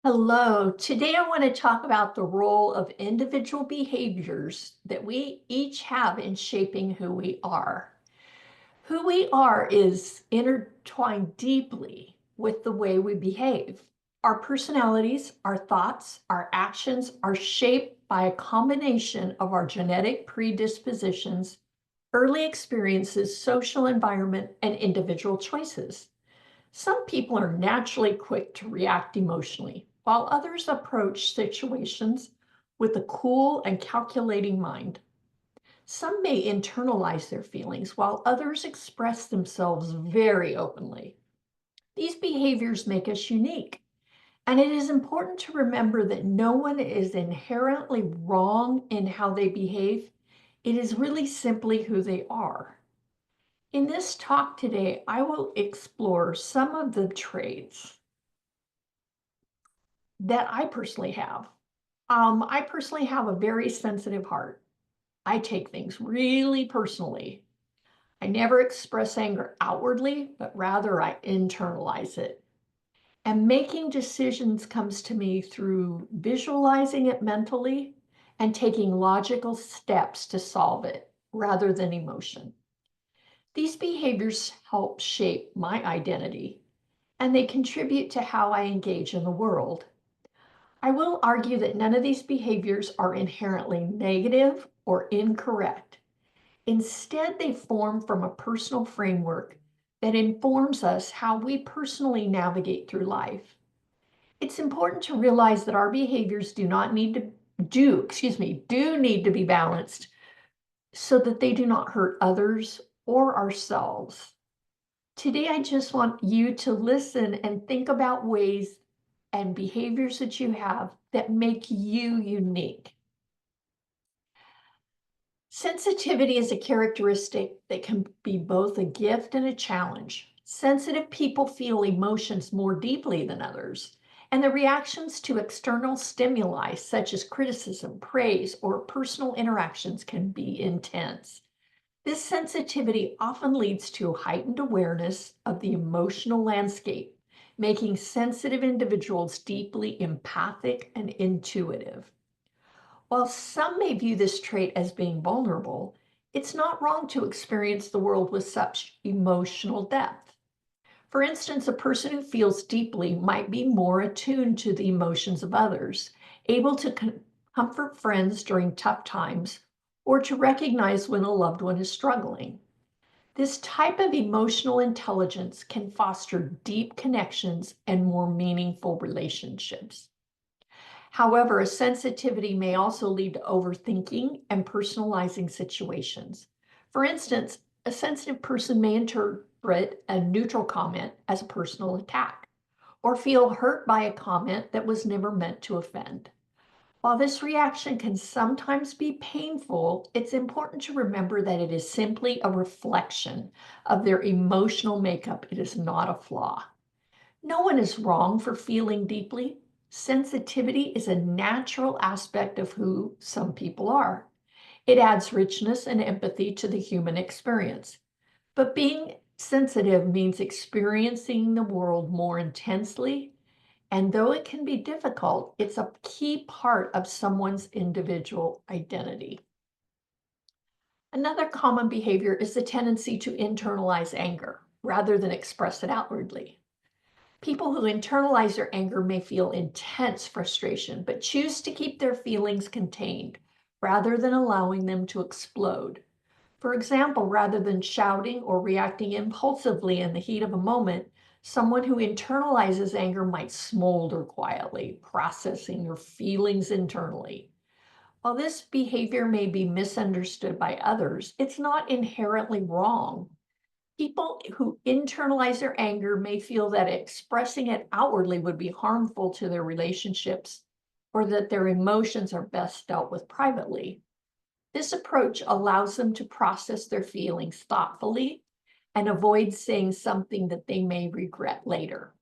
Hello. Today I want to talk about the role of individual behaviors that we each have in shaping who we are. Who we are is intertwined deeply with the way we behave. Our personalities, our thoughts, our actions are shaped by a combination of our genetic predispositions, early experiences, social environment, and individual choices. Some people are naturally quick to react emotionally, while others approach situations with a cool and calculating mind. Some may internalize their feelings, while others express themselves very openly. These behaviors make us unique, and it is important to remember that no one is inherently wrong in how they behave. It is really simply who they are. In this talk today, I will explore some of the traits that I personally have. I personally have a very sensitive heart. I take things really personally. I never express anger outwardly, but rather I internalize it. And making decisions comes to me through visualizing it mentally and taking logical steps to solve it rather than emotion. These behaviors help shape my identity, and they contribute to how I engage in the world. I will argue that none of these behaviors are inherently negative or incorrect. Instead, they form from a personal framework that informs us how we personally navigate through life. It's important to realize that our behaviors do need to be balanced so that they do not hurt others or ourselves. Today, I just want you to listen and think about ways and behaviors that you have that make you unique. Sensitivity is a characteristic that can be both a gift and a challenge. Sensitive people feel emotions more deeply than others, and the reactions to external stimuli, such as criticism, praise, or personal interactions, can be intense. This sensitivity often leads to heightened awareness of the emotional landscape, making sensitive individuals deeply empathic and intuitive. While some may view this trait as being vulnerable, it's not wrong to experience the world with such emotional depth. For instance, a person who feels deeply might be more attuned to the emotions of others, able to comfort friends during tough times, or to recognize when a loved one is struggling. This type of emotional intelligence can foster deep connections and more meaningful relationships. However, a sensitivity may also lead to overthinking and personalizing situations. For instance, a sensitive person may interpret a neutral comment as a personal attack or feel hurt by a comment that was never meant to offend. While this reaction can sometimes be painful, it's important to remember that it is simply a reflection of their emotional makeup. It is not a flaw. No one is wrong for feeling deeply. Sensitivity is a natural aspect of who some people are. It adds richness and empathy to the human experience. But being sensitive means experiencing the world more intensely. And though it can be difficult, it's a key part of someone's individual identity. Another common behavior is the tendency to internalize anger rather than express it outwardly. People who internalize their anger may feel intense frustration, but choose to keep their feelings contained rather than allowing them to explode. For example, rather than shouting or reacting impulsively in the heat of a moment, someone who internalizes anger might smolder quietly, processing their feelings internally. While this behavior may be misunderstood by others, it's not inherently wrong. People who internalize their anger may feel that expressing it outwardly would be harmful to their relationships or that their emotions are best dealt with privately. This approach allows them to process their feelings thoughtfully and avoid saying something that they may regret later.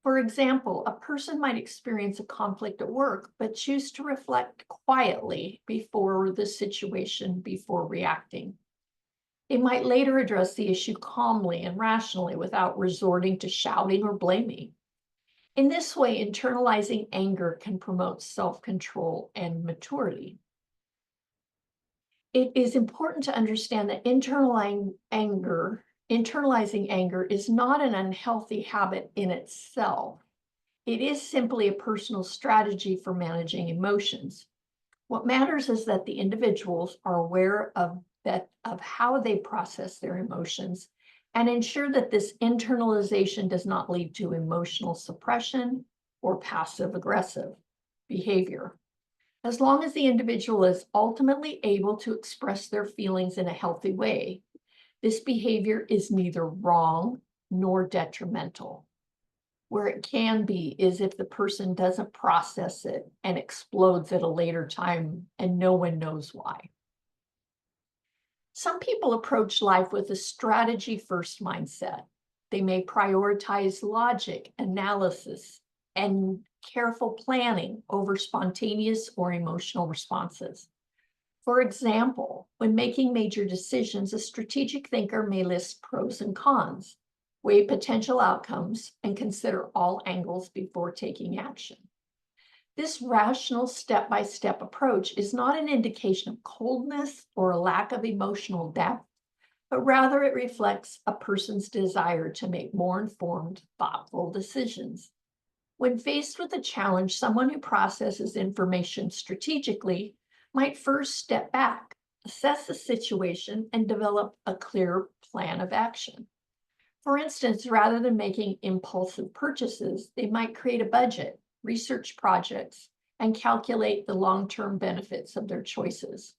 For example, a person might experience a conflict at work, but choose to reflect quietly before the situation before reacting. They might later address the issue calmly and rationally without resorting to shouting or blaming. In this way, internalizing anger can promote self-control and maturity. It is important to understand that internalizing anger is not an unhealthy habit in itself. It is simply a personal strategy for managing emotions. What matters is that the individuals are aware of how they process their emotions and ensure that this internalization does not lead to emotional suppression or passive aggressive behavior. As long as the individual is ultimately able to express their feelings in a healthy way, this behavior is neither wrong nor detrimental. Where it can be is if the person doesn't process it and explodes at a later time and no one knows why. Some people approach life with a strategy first mindset. They may prioritize logic, analysis, and careful planning over spontaneous or emotional responses. For example, when making major decisions, a strategic thinker may list pros and cons, weigh potential outcomes, and consider all angles before taking action. This rational step-by-step approach is not an indication of coldness or a lack of emotional depth, but rather it reflects a person's desire to make more informed, thoughtful decisions. When faced with a challenge, someone who processes information strategically might first step back, assess the situation, and develop a clear plan of action. For instance, rather than making impulsive purchases, they might create a budget, research projects, and calculate the long-term benefits of their choices.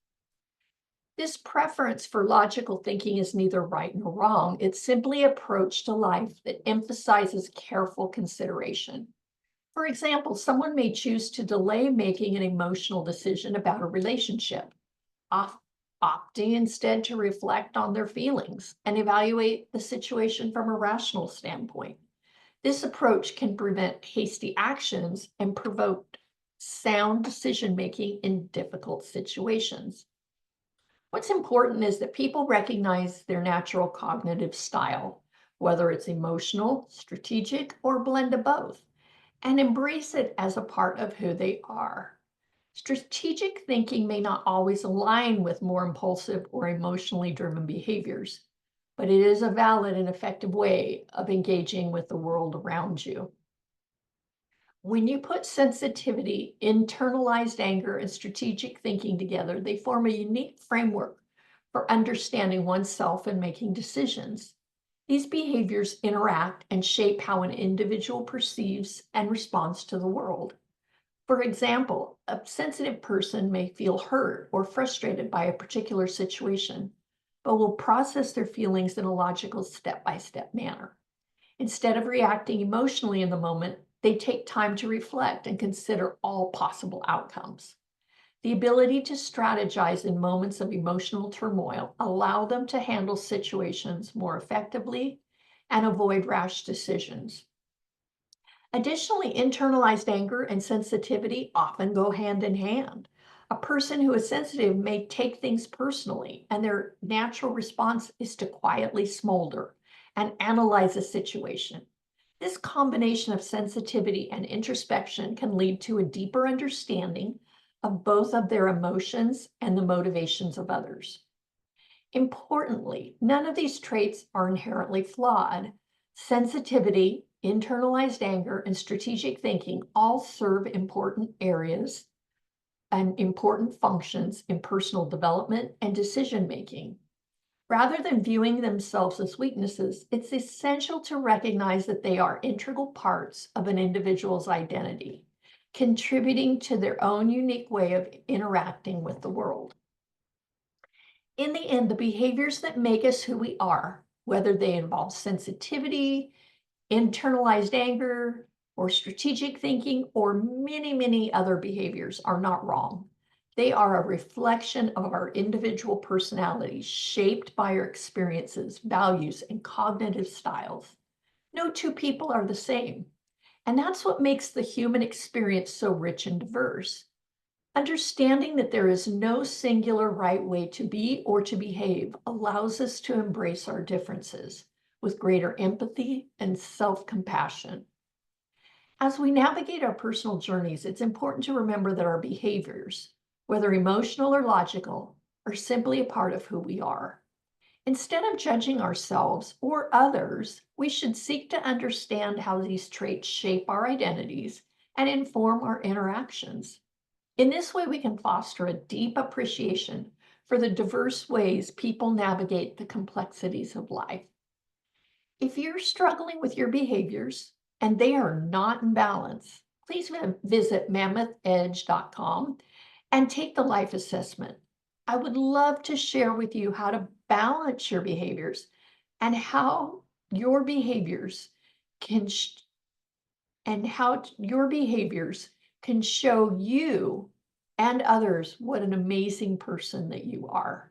This preference for logical thinking is neither right nor wrong. It's simply an approach to life that emphasizes careful consideration. For example, someone may choose to delay making an emotional decision about a relationship, opting instead to reflect on their feelings and evaluate the situation from a rational standpoint. This approach can prevent hasty actions and provoke sound decision-making in difficult situations. What's important is that people recognize their natural cognitive style, whether it's emotional, strategic, or a blend of both, and embrace it as a part of who they are. Strategic thinking may not always align with more impulsive or emotionally driven behaviors, but it is a valid and effective way of engaging with the world around you. When you put sensitivity, internalized anger, and strategic thinking together, they form a unique framework for understanding oneself and making decisions. These behaviors interact and shape how an individual perceives and responds to the world. For example, a sensitive person may feel hurt or frustrated by a particular situation, but will process their feelings in a logical step-by-step manner. Instead of reacting emotionally in the moment, they take time to reflect and consider all possible outcomes. The ability to strategize in moments of emotional turmoil allow them to handle situations more effectively and avoid rash decisions. Additionally, internalized anger and sensitivity often go hand in hand. A person who is sensitive may take things personally, and their natural response is to quietly smolder and analyze a situation. This combination of sensitivity and introspection can lead to a deeper understanding of both of their emotions and the motivations of others. Importantly, none of these traits are inherently flawed. Sensitivity, internalized anger, and strategic thinking all serve important areas and important functions in personal development and decision-making. Rather than viewing themselves as weaknesses, it's essential to recognize that they are integral parts of an individual's identity, contributing to their own unique way of interacting with the world. In the end, the behaviors that make us who we are, whether they involve sensitivity, internalized anger, or strategic thinking, or many, many other behaviors, are not wrong. They are a reflection of our individual personalities, shaped by our experiences, values, and cognitive styles. No two people are the same, and that's what makes the human experience so rich and diverse. Understanding that there is no singular right way to be or to behave allows us to embrace our differences with greater empathy and self-compassion. As we navigate our personal journeys, it's important to remember that our behaviors, whether emotional or logical, are simply a part of who we are. Instead of judging ourselves or others, we should seek to understand how these traits shape our identities and inform our interactions. In this way, we can foster a deep appreciation for the diverse ways people navigate the complexities of life. If you're struggling with your behaviors and they are not in balance, please visit mammothedge.com and take the life assessment. I would love to share with you how to balance your behaviors and how your behaviors can your behaviors can show you and others what an amazing person that you are.